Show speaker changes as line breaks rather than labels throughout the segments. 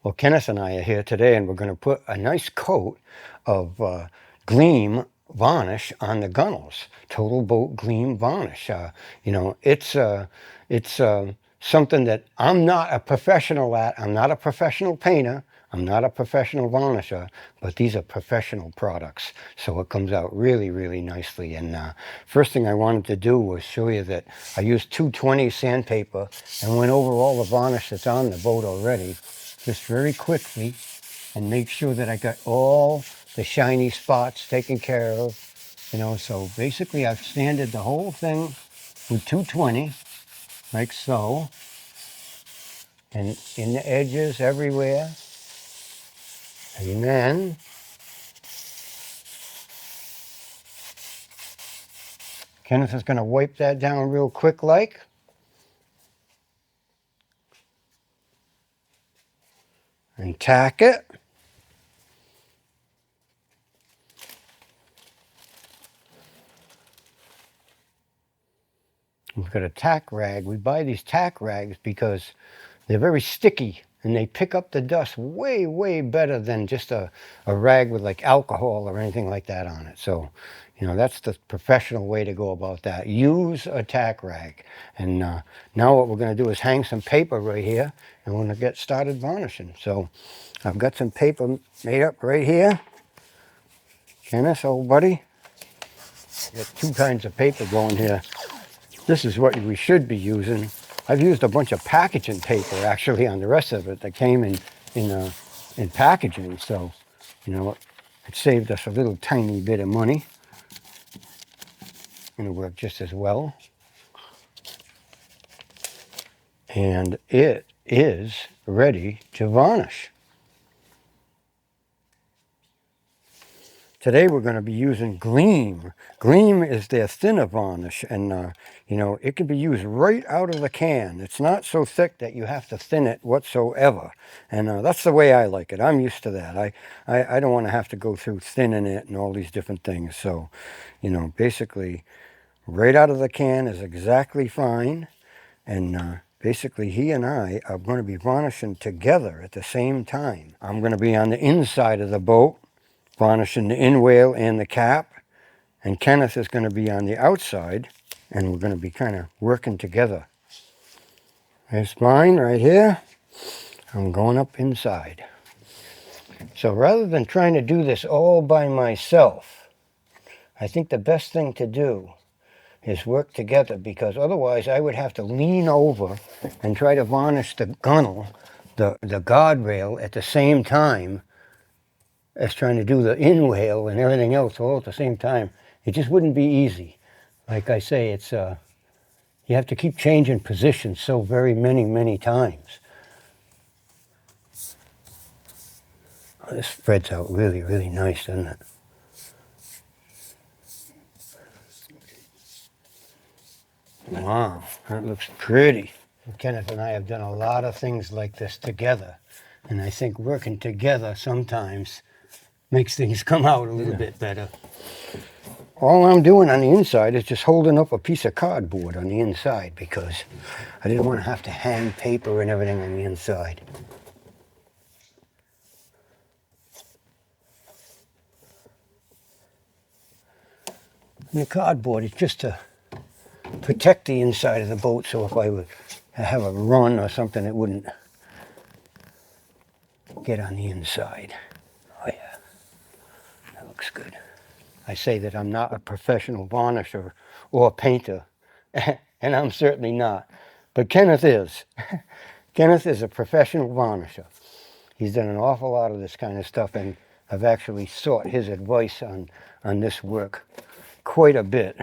Well, Kenneth and I are here today, and we're going to put a nice coat of Gleam Varnish on the gunnels. Total Boat Gleam Varnish. It's something that I'm not a professional at. I'm not a professional painter. I'm not a professional varnisher, but these are professional products. So it comes out really, really nicely. And first thing I wanted to do was show you that I used 220 sandpaper and went over all the varnish that's on the boat already, just very quickly, and make sure that I got all the shiny spots taken care of. So basically I've sanded the whole thing with 220, like so, and in the edges everywhere. And then Kenneth is going to wipe that down real quick like. And tack it. We've got a tack rag. We buy these tack rags because they're very sticky and they pick up the dust way, way better than just a rag with like alcohol or anything like that on it. So, that's the professional way to go about that. Use a tack rag. And now what we're going to do is hang some paper right here, and we're going to get started varnishing. So I've got some paper made up right here. Kenneth, old buddy. Got two kinds of paper going here. This is what we should be using. I've used a bunch of packaging paper actually on the rest of it that came in packaging. So, it saved us a little tiny bit of money. It'll work just as well. And it is ready to varnish. Today we're going to be using Gleam. Gleam is their thinner varnish, and it can be used right out of the can. It's not so thick that you have to thin it whatsoever, and that's the way I like it. I'm used to that. I don't want to have to go through thinning it and all these different things. So, basically, right out of the can is exactly fine, and basically he and I are going to be varnishing together at the same time. I'm going to be on the inside of the boat, varnishing the inwale and the cap, and Kenneth is going to be on the outside, and we're going to be kind of working together. There's mine right here. I'm going up inside. So rather than trying to do this all by myself, I think the best thing to do is work together, because otherwise I would have to lean over and try to varnish the gunnel, the guardrail, at the same time as trying to do the inwale and everything else all at the same time. It just wouldn't be easy. Like I say, it's you have to keep changing positions so very many times. Oh, this spreads out really, really nice, doesn't it? Wow, that looks pretty. Kenneth and I have done a lot of things like this together, and I think working together sometimes makes things come out a little bit better. All I'm doing on the inside is just holding up a piece of cardboard on the inside, because I didn't want to have to hang paper and everything on the inside. And the cardboard is just to protect the inside of the boat, so if I would have a run or something, it wouldn't get on the inside. Oh yeah, that looks good. I say that I'm not a professional varnisher or painter, and I'm certainly not. But Kenneth is. Kenneth is a professional varnisher. He's done an awful lot of this kind of stuff, and I've actually sought his advice on this work quite a bit.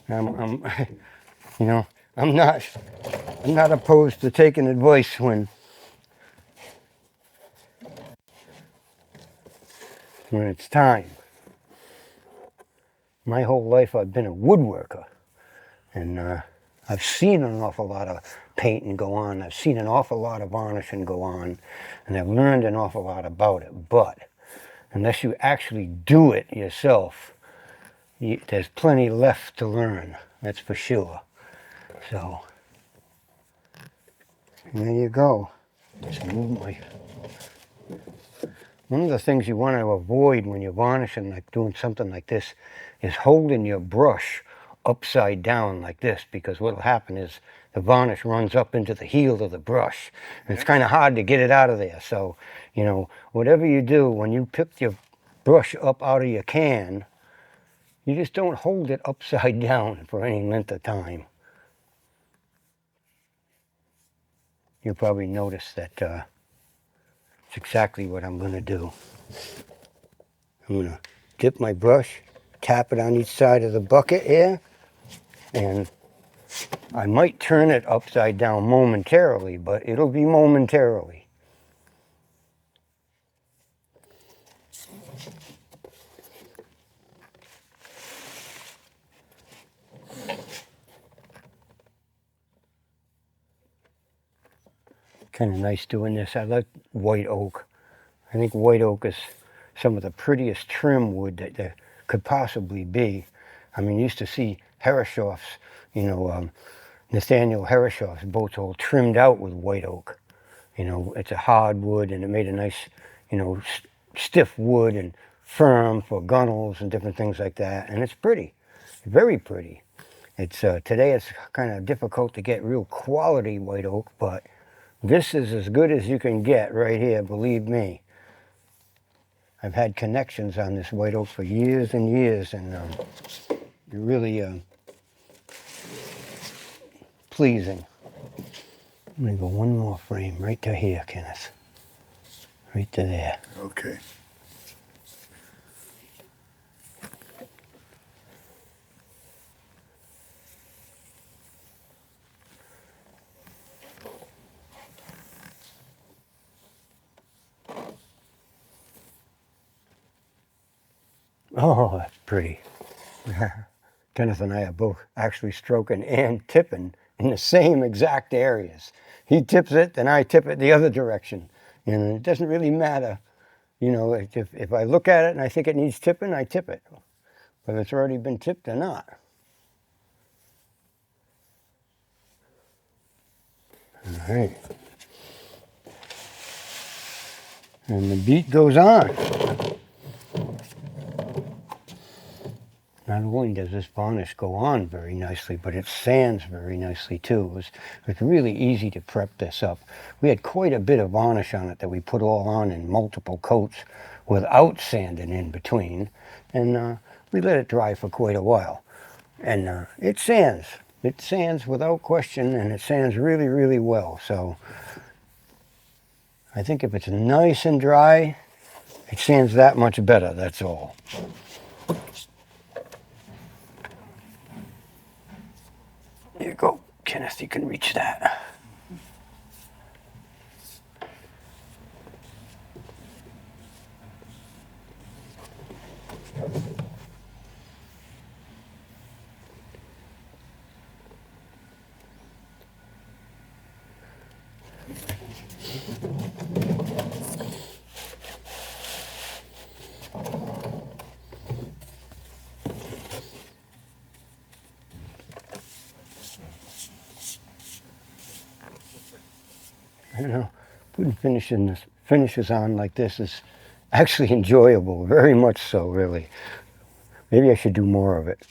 I'm not opposed to taking advice when it's time. My whole life I've been a woodworker, and I've seen an awful lot of painting go on. I've seen an awful lot of varnishing go on, and I've learned an awful lot about it. But unless you actually do it yourself, there's plenty left to learn, that's for sure. So, there you go. Just move my One of the things you want to avoid when you're varnishing, like doing something like this, is holding your brush upside down like this, because what'll happen is the varnish runs up into the heel of the brush. And it's kind of hard to get it out of there. So, you know, whatever you do, when you pick your brush up out of your can, you just don't hold it upside down for any length of time. You'll probably notice that it's exactly what I'm going to do. I'm going to dip my brush, tap it on each side of the bucket here, and I might turn it upside down momentarily, but it'll be momentarily. Kind of nice doing this. I like white oak. I think white oak is some of the prettiest trim wood that there could possibly be. I mean, you used to see Herreshoff's, you know, Nathaniel Herreshoff's boats all trimmed out with white oak. You know, it's a hard wood, and it made a nice, you know, stiff wood and firm for gunnels and different things like that. And it's pretty, very pretty. It's today it's kind of difficult to get real quality white oak, but this is as good as you can get right here, believe me. I've had connections on this white oak for years and years, and you're really pleasing. I'm going to go one more frame right to here, Kenneth. Right to there.
Okay.
Oh, that's pretty. Kenneth and I are both actually stroking and tipping in the same exact areas. He tips it, then I tip it the other direction. And it doesn't really matter. You know, if I look at it and I think it needs tipping, I tip it. Whether it's already been tipped or not. All right. And the beat goes on. Not only does this varnish go on very nicely, but it sands very nicely too. It's really easy to prep this up. We had quite a bit of varnish on it that we put all on in multiple coats without sanding in between. And we let it dry for quite a while. And it sands. It sands without question, and it sands really, really well. So I think if it's nice and dry, it sands that much better, that's all. There you go, Kenneth, you can reach that. You know, putting finishes on like this is actually enjoyable, very much so, really. Maybe I should do more of it.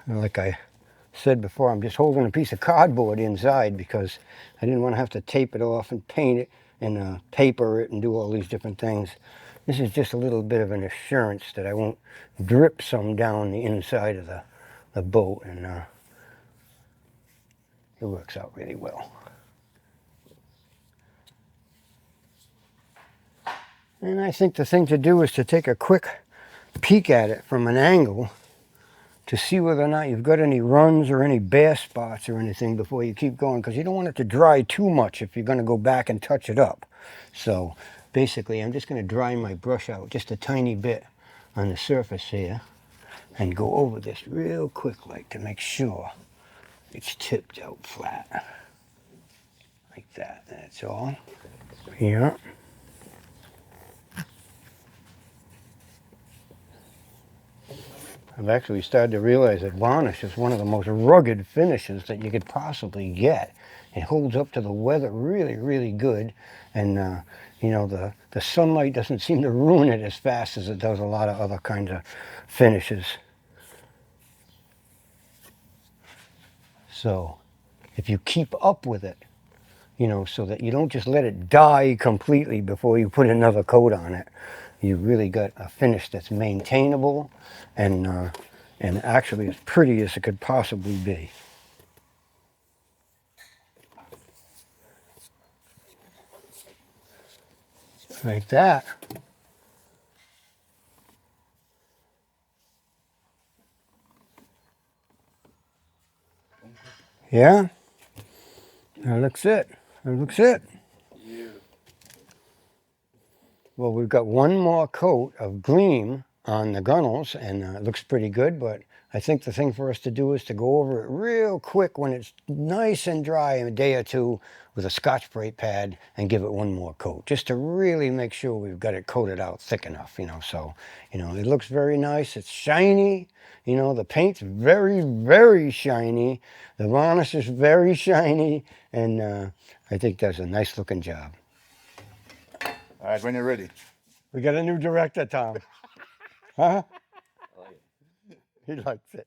Like I said before, I'm just holding a piece of cardboard inside because I didn't want to have to tape it off and paint it and paper it and do all these different things. This is just a little bit of an assurance that I won't drip some down the inside of the boat, and it works out really well. And I think the thing to do is to take a quick peek at it from an angle to see whether or not you've got any runs or any bare spots or anything before you keep going, because you don't want it to dry too much if you're going to go back and touch it up. So basically I'm just going to dry my brush out just a tiny bit on the surface here and go over this real quick, like, to make sure it's tipped out flat like that. That's all. Yeah. I've actually started to realize that varnish is one of the most rugged finishes that you could possibly get. It holds up to the weather really, really good. And, you know, the sunlight doesn't seem to ruin it as fast as it does a lot of other kinds of finishes. So if you keep up with it, you know, so that you don't just let it die completely before you put another coat on it, you really got a finish that's maintainable and actually as pretty as it could possibly be. Like that. Yeah, that looks it. That looks it. Well, we've got one more coat of Gleam on the gunnels, and it looks pretty good, but I think the thing for us to do is to go over it real quick when it's nice and dry in a day or two with a Scotch-Brite pad and give it one more coat, just to really make sure we've got it coated out thick enough, you know. So, you know, it looks very nice. It's shiny. You know, the paint's very, very shiny. The varnish is very shiny, and I think that's a nice looking job.
All right, when you're ready.
We got a new director, Tom. Huh? He likes it.